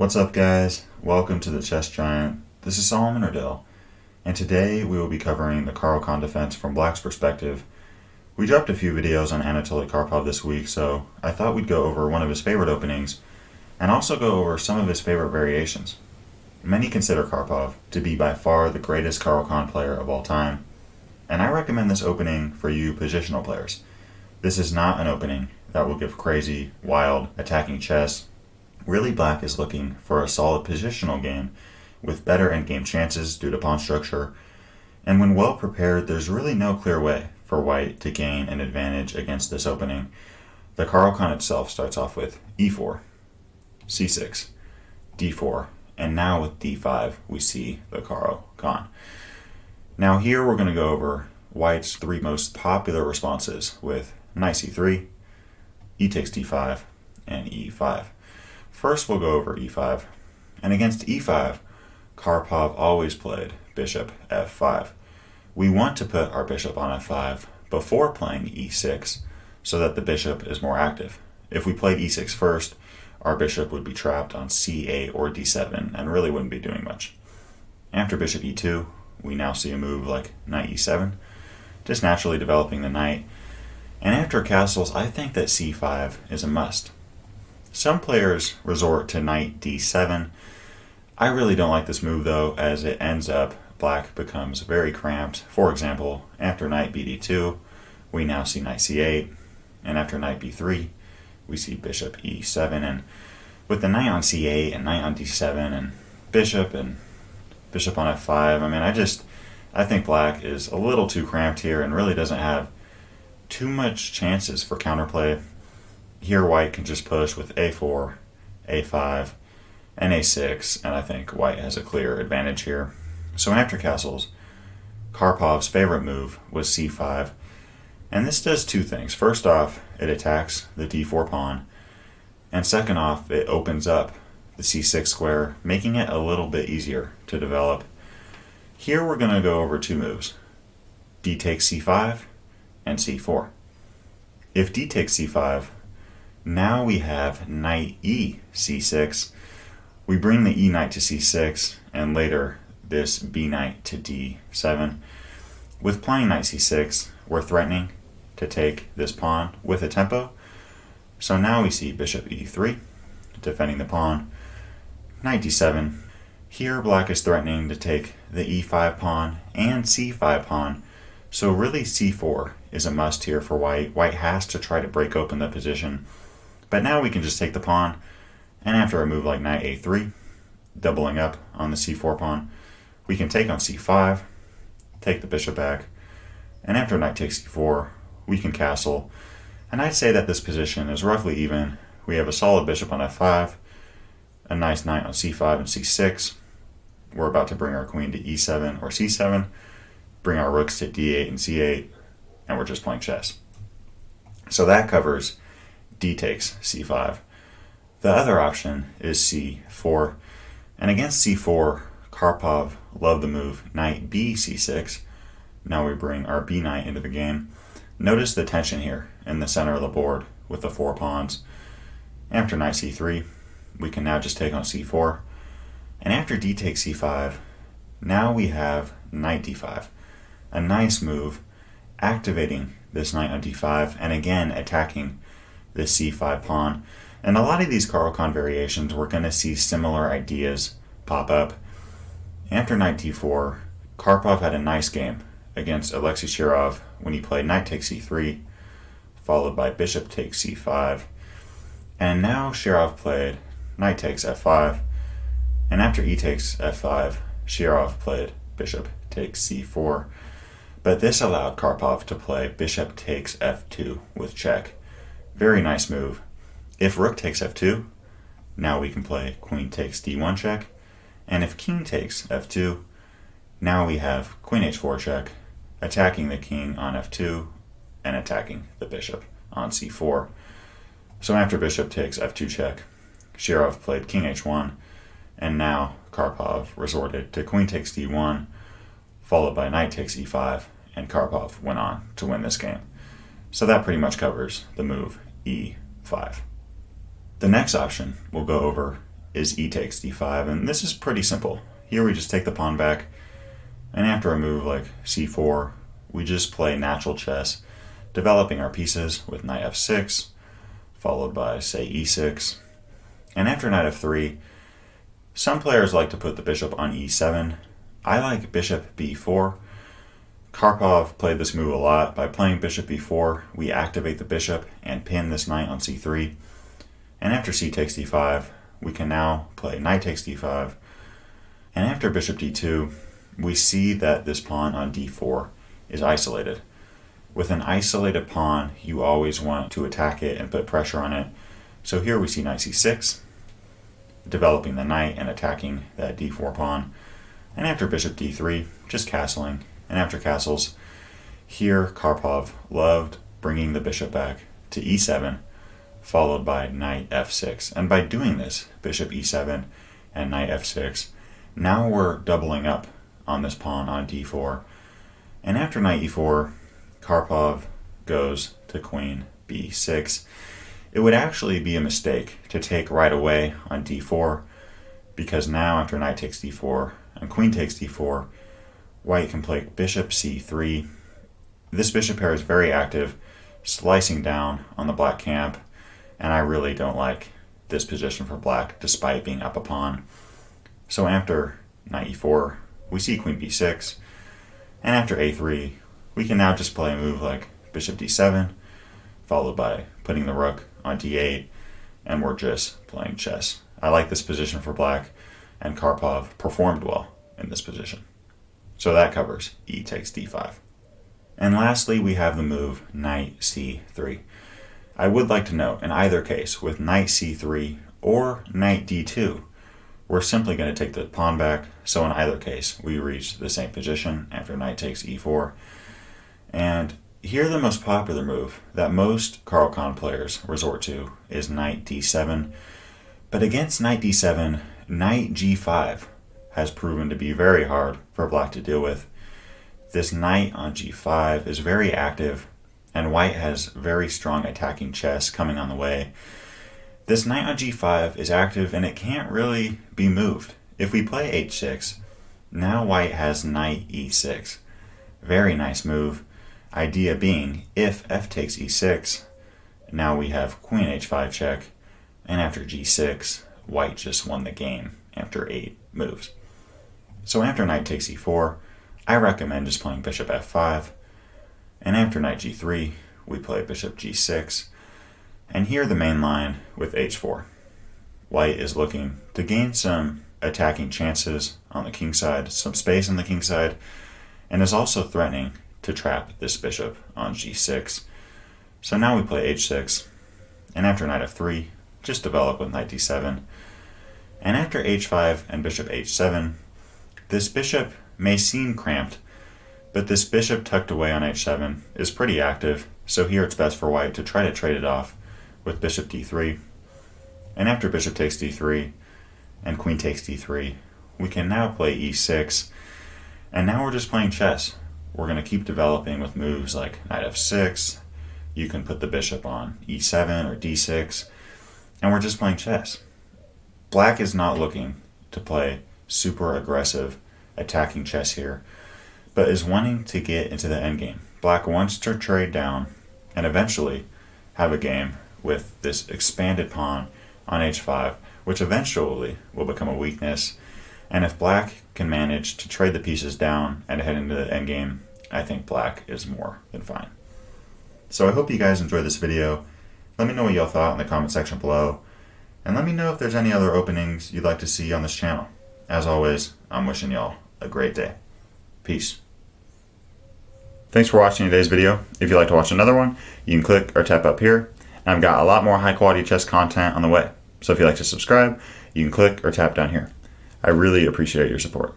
What's up, guys? Welcome to the Chess Giant. This is Solomon Erdell, and today we will be covering the Caro-Kann Defense from Black's perspective. We dropped a few videos on Anatoly Karpov this week, so I thought we'd go over one of his favorite openings and also go over some of his favorite variations. Many consider Karpov to be by far the greatest Caro-Kann player of all time, and I recommend this opening for you positional players. This is not an opening that will give crazy, wild, attacking chess. Really, Black is looking for a solid positional game with better endgame chances due to pawn structure, and when well prepared, there's really no clear way for White to gain an advantage against this opening. The Caro-Kann itself starts off with e4, c6, d4, and now with d5 we see the Caro-Kann. Now here we're going to go over White's three most popular responses with knight c3, e takes d5, and e5. First we'll go over e5, and against e5, Karpov always played bishop f5. We want to put our bishop on f5 before playing e6 so that the bishop is more active. If we played e6 first, our bishop would be trapped on c8 or d7 and really wouldn't be doing much. After bishop e2, we now see a move like knight e7, just naturally developing the knight. And after castles, I think that c5 is a must. Some players resort to knight d7. I really don't like this move though, as it ends up Black becomes very cramped. For example, after knight bd2, we now see knight c8, and after knight b3, we see bishop e7, and with the knight on c8 and knight on d7 and bishop on f5, I think Black is a little too cramped here and really doesn't have too much chances for counterplay. Here White can just push with a4, a5, and a6, and I think White has a clear advantage here. So after castles, Karpov's favorite move was c5, and this does two things. First off, it attacks the d4 pawn, and second off, it opens up the c6 square, making it a little bit easier to develop. Here we're going to go over two moves, d takes c5 and c4. If d takes c5, now we have knight e c6. We bring the e knight to c6, and later this b knight to d7. With playing knight c6, we're threatening to take this pawn with a tempo. So now we see bishop e3, defending the pawn, knight d7. Here Black is threatening to take the e5 pawn and c5 pawn. So really c4 is a must here for White. White has to try to break open the position. But now we can just take the pawn, and after a move like knight a3, doubling up on the c4 pawn, we can take on c5, take the bishop back, and after knight takes c4, we can castle. And I'd say that this position is roughly even. We have a solid bishop on f5, a nice knight on c5 and c6. We're about to bring our queen to e7 or c7, bring our rooks to d8 and c8, and we're just playing chess. So that covers d takes c5. The other option is c4, and against c4, Karpov loved the move knight b c6. Now we bring our b knight into the game. Notice the tension here in the center of the board with the four pawns. After knight c3, we can now just take on c4, and after d takes c5, now we have knight d5, a nice move, activating this knight on d5 and again attacking this c5 pawn. And a lot of these Caro-Kann variations, we're going to see similar ideas pop up. After knight d4, Karpov had a nice game against Aleksei Shirov when he played knight takes c3, followed by bishop takes c5. And now Shirov played knight takes f5, and after e takes f5, Shirov played bishop takes c4. But this allowed Karpov to play bishop takes f2 with check. Very nice move. If rook takes f2, now we can play queen takes d1 check, and if king takes f2, now we have queen h4 check, attacking the king on f2 and attacking the bishop on c4. So after bishop takes f2 check, Shirov played king h1, and now Karpov resorted to queen takes d1, followed by knight takes e5, and Karpov went on to win this game. So that pretty much covers the move e5. The next option we'll go over is e takes d5, and this is pretty simple. Here we just take the pawn back, and after a move like c4, we just play natural chess, developing our pieces with knight f6, followed by, say, e6. And after knight f3, some players like to put the bishop on e7. I like bishop b4. Karpov played this move a lot. By playing bishop b4, we activate the bishop and pin this knight on c3. And after c takes d5, we can now play knight takes d5. And after bishop d2, we see that this pawn on d4 is isolated. With an isolated pawn, you always want to attack it and put pressure on it. So here we see knight c6, developing the knight and attacking that d4 pawn. And after bishop d3, just castling. And after castles, here Karpov loved bringing the bishop back to e7, followed by knight f6. And by doing this, bishop e7 and knight f6, now we're doubling up on this pawn on d4. And after knight e4, Karpov goes to queen b6. It would actually be a mistake to take right away on d4, because now after knight takes d4 and queen takes d4, white can play bishop c3. This bishop pair is very active, slicing down on the black camp, and I really don't like this position for black despite being up a pawn. So after knight e4, we see queen b6, and after a3, we can now just play a move like bishop d7, followed by putting the rook on d8, and we're just playing chess. I like this position for black, and Karpov performed well in this position. So that covers e takes d5. And lastly, we have the move knight c3. I would like to note, in either case, with knight c3 or knight d2, we're simply going to take the pawn back, so in either case, we reach the same position after knight takes e4. And here the most popular move that most Caro-Kann players resort to is knight d7. But against knight d7, knight g5 has proven to be very hard for black to deal with. This knight on g5 is very active, and white has very strong attacking chess coming on the way. This knight on g5 is active, and it can't really be moved. If we play h6, now white has knight e6. Very nice move. Idea being, if f takes e6, now we have queen h5 check, and after g6, white just won the game after 8 moves. So after knight takes e4, I recommend just playing bishop f5, and after knight g3, we play bishop g6, and here the main line with h4. White is looking to gain some attacking chances on the king side, some space on the king side, and is also threatening to trap this bishop on g6. So now we play h6, and after knight f3, just develop with knight d7. And after h5 and bishop h7, this bishop may seem cramped, but this bishop tucked away on h7 is pretty active, so here it's best for white to try to trade it off with bishop d3. And after bishop takes d3 and queen takes d3, we can now play e6, and now we're just playing chess. We're going to keep developing with moves like knight f6, you can put the bishop on e7 or d6, and we're just playing chess. Black is not looking to play super aggressive attacking chess here, but is wanting to get into the endgame. Black wants to trade down and eventually have a game with this expanded pawn on h5, which eventually will become a weakness. And if black can manage to trade the pieces down and head into the endgame, I think black is more than fine. So I hope you guys enjoyed this video. Let me know what y'all thought in the comment section below, and let me know if there's any other openings you'd like to see on this channel. As always, I'm wishing y'all a great day. Peace. Thanks for watching today's video. If you'd like to watch another one, you can click or tap up here. And I've got a lot more high quality chess content on the way. So if you'd like to subscribe, you can click or tap down here. I really appreciate your support.